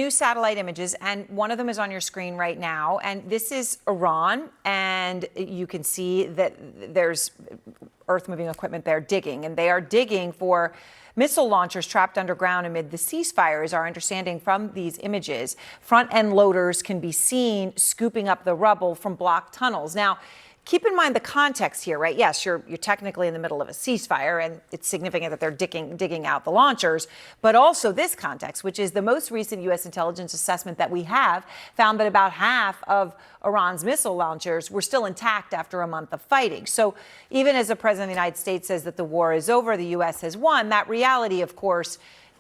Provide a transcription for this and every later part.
new satellite images, and one of them is on your screen right now. And this is Iran, and you can see that there's earth-moving equipment there digging, and they are digging for missile launchers trapped underground amid the ceasefire, is our understanding from these images. Front-end loaders can be seen scooping up the rubble from blocked tunnels. Now, keep in mind the context here, right? Yes, you're technically in the middle of a ceasefire, and it's significant that they're digging out the launchers, but also this context, which is the most recent U.S. intelligence assessment that we have, found that about half of Iran's missile launchers were still intact after a month of fighting. So even as the president of the United States says that the war is over, the U.S. has won, that reality, of course,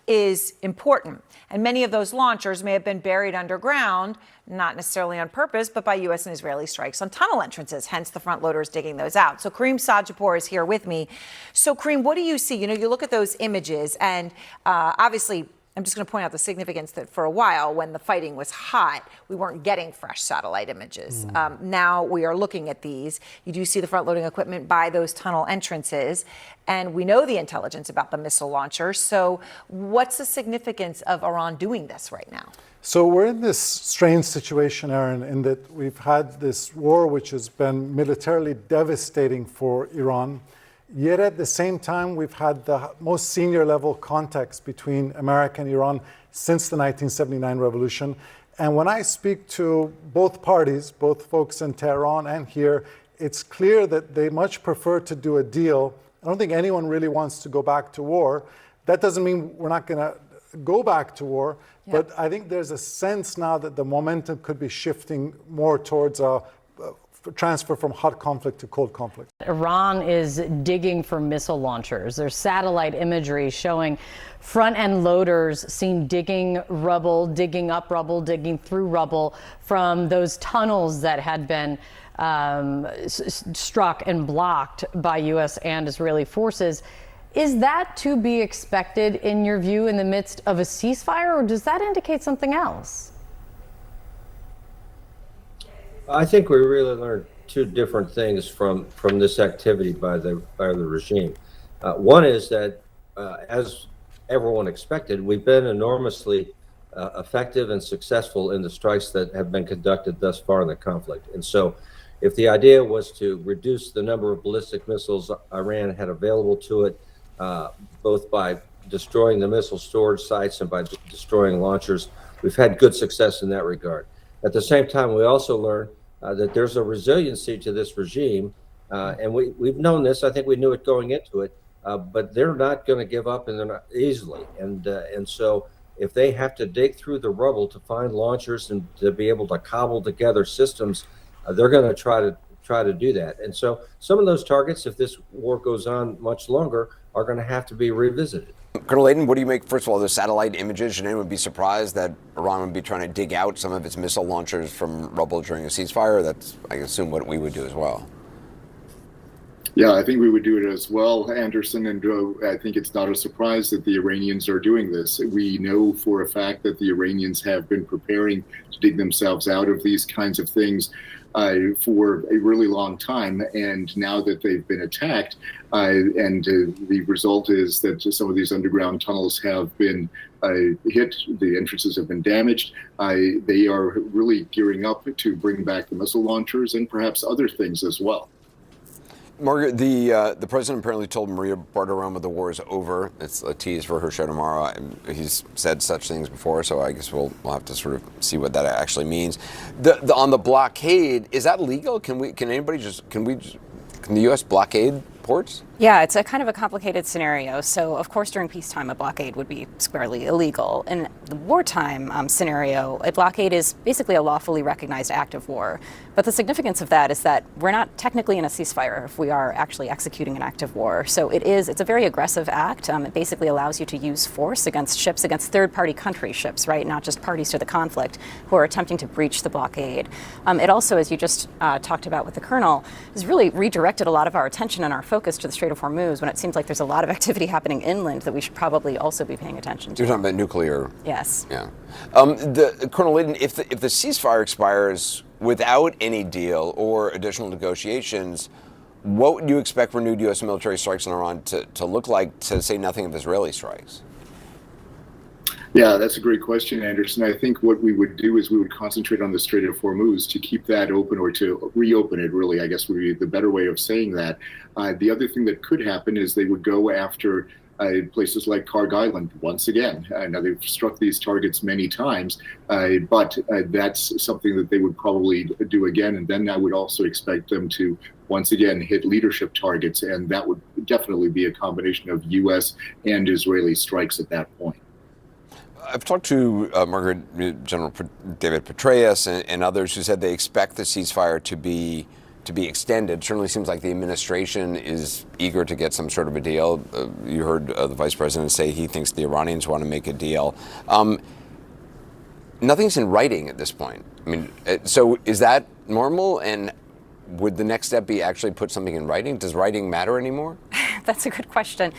is important. And many of those launchers may have been buried underground, not necessarily on purpose, but by U.S. and Israeli strikes on tunnel entrances, hence the front loaders digging those out. So Kareem Sajapur is here with me. So Kareem, what do you see? You know, you look at those images, and obviously, I'm just going to point out the significance that for a while, when the fighting was hot, we weren't getting fresh satellite images. Now we are looking at these. You do see the front-loading equipment by those tunnel entrances, and we know the intelligence about the missile launchers. So what's the significance of Iran doing this right now? So we're in this strange situation, Aaron, in that we've had this war which has been militarily devastating for Iran. Yet at the same time, we've had the most senior level contacts between America and Iran since the 1979 revolution. And when I speak to both parties, both folks in Tehran and here, it's clear that they much prefer to do a deal. I don't think anyone really wants to go back to war. That doesn't mean we're not going to go back to war, but I think there's a sense now that the momentum could be shifting more towards a transfer from hot conflict to cold conflict. Iran is digging for missile launchers. There's satellite imagery showing front-end loaders seen digging rubble, digging up rubble, digging through rubble from those tunnels that had been struck and blocked by U.S. and Israeli forces. Is that to be expected, in your view, in the midst of a ceasefire, or does that indicate something else? I think we really learned two different things from this activity by the regime. One is that, as everyone expected, we've been enormously effective and successful in the strikes that have been conducted thus far in the conflict. And so, if the idea was to reduce the number of ballistic missiles Iran had available to it, both by destroying the missile storage sites and by destroying launchers, we've had good success in that regard. At the same time, we also learned that there's a resiliency to this regime, and we've known this. I think we knew it going into it, but they're not going to give up, and they're not easily. And so, if they have to dig through the rubble to find launchers and to be able to cobble together systems, they're going to try to do that. And so, some of those targets, if this war goes on much longer, are going to have to be revisited. Colonel Layden, what do you make, first of all, those satellite images? Should anyone be surprised that Iran would be trying to dig out some of its missile launchers from rubble during a ceasefire? That's, I assume, what we would do as well. Yeah, I think we would do it as well, Anderson, and I think it's not a surprise that the Iranians are doing this. We know for a fact that the Iranians have been preparing to dig themselves out of these kinds of things for a really long time, and now that they've been attacked, and the result is that some of these underground tunnels have been hit, the entrances have been damaged, they are really gearing up to bring back the missile launchers and perhaps other things as well. Margaret, the president apparently told Maria Bartiromo the war is over. It's a tease for her show tomorrow. He's said such things before, so I guess we'll have to sort of see what that actually means. On the blockade, is that legal? Can the U.S. blockade ports? Yeah, it's a kind of a complicated scenario. So, of course, during peacetime, a blockade would be squarely illegal. In the wartime scenario, a blockade is basically a lawfully recognized act of war. But the significance of that is that we're not technically in a ceasefire if we are actually executing an act of war. So it's a very aggressive act. It basically allows you to use force against ships, against third-party country ships, right? Not just parties to the conflict who are attempting to breach the blockade. It also, as you just talked about with the Colonel, has really redirected a lot of our attention and our focus to the Strait of Hormuz when it seems like there's a lot of activity happening inland that we should probably also be paying attention to. You're talking about nuclear. Yes. Yeah. Colonel Layden, if the ceasefire expires without any deal or additional negotiations, what would you expect renewed U.S. military strikes on Iran to look like, to say nothing of Israeli strikes? Yeah, that's a great question, Anderson. I think what we would do is we would concentrate on the Strait of Hormuz to keep that open, or to reopen it, really, I guess would be the better way of saying that. The other thing that could happen is they would go after places like Karg Island once again. Now, they've struck these targets many times, but that's something that they would probably do again. And then I would also expect them to once again hit leadership targets. And that would definitely be a combination of U.S. and Israeli strikes at that point. I've talked to Margaret, General David Petraeus and others who said they expect the ceasefire to be extended. It certainly seems like the administration is eager to get some sort of a deal. You heard the vice president say he thinks the Iranians want to make a deal. Nothing's in writing at this point. I mean, so is that normal? And would the next step be actually put something in writing? Does writing matter anymore? That's a good question.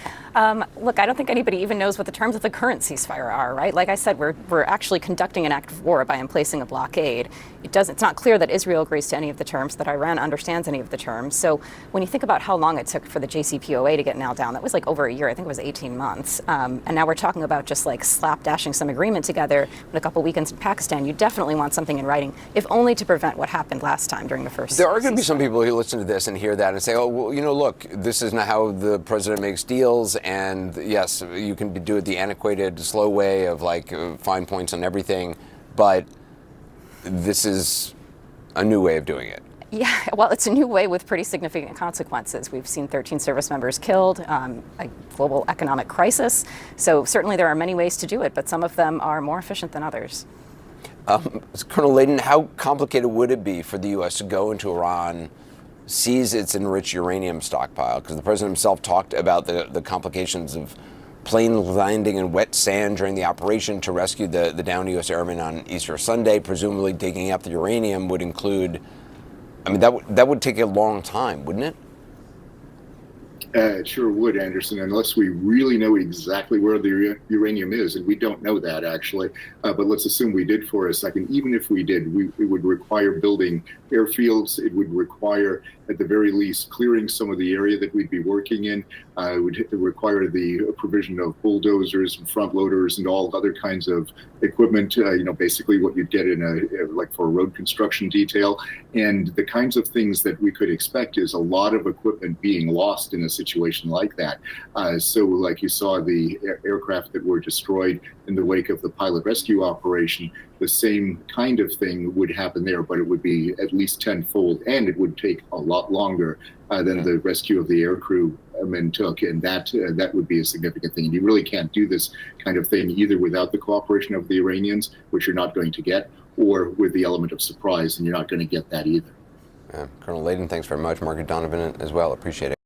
Look, I don't think anybody even knows what the terms of the current ceasefire are, right? Like I said, we're actually conducting an act of war by emplacing a blockade. It's not clear that Israel agrees to any of the terms, that Iran understands any of the terms. So when you think about how long it took for the JCPOA to get nailed down, that was like over a year. I think it was 18 months. And now we're talking about just like slapdashing some agreement together in a couple weekends in Pakistan. You definitely want something in writing, if only to prevent what happened last time during the first. There are going to be some people who listen to this and hear that and say, oh, well, look, this isn't how the president makes deals. And yes, you can do it the antiquated, slow way of like fine points on everything. But this is a new way of doing it. Yeah, well, it's a new way with pretty significant consequences. We've seen 13 service members killed, a global economic crisis. So certainly there are many ways to do it, but some of them are more efficient than others. Colonel Layden, how complicated would it be for the U.S. to go into Iran, seize its enriched uranium stockpile? Because the president himself talked about the complications of plane landing in wet sand during the operation to rescue the downed U.S. airmen on Easter Sunday. Presumably digging up the uranium would include, I mean, that would take a long time, wouldn't it? It sure would, Anderson, unless we really know exactly where the uranium is, and we don't know that actually. But let's assume we did for a second. Even if we did, it would require building airfields. It would require, at the very least, clearing some of the area that we'd be working in. It would require the provision of bulldozers and front loaders and all other kinds of equipment. Basically what you'd get in like for a road construction detail. And the kinds of things that we could expect is a lot of equipment being lost in a situation like that. So like you saw the aircraft that were destroyed in the wake of the pilot rescue operation, the same kind of thing would happen there, but it would be at least tenfold, and it would take a lot longer than the rescue of the aircrew men took, and that would be a significant thing. You really can't do this kind of thing either without the cooperation of the Iranians, which you're not going to get, or with the element of surprise, and you're not going to get that either. Colonel Layden, thanks very much. Margaret Donovan as well. Appreciate it.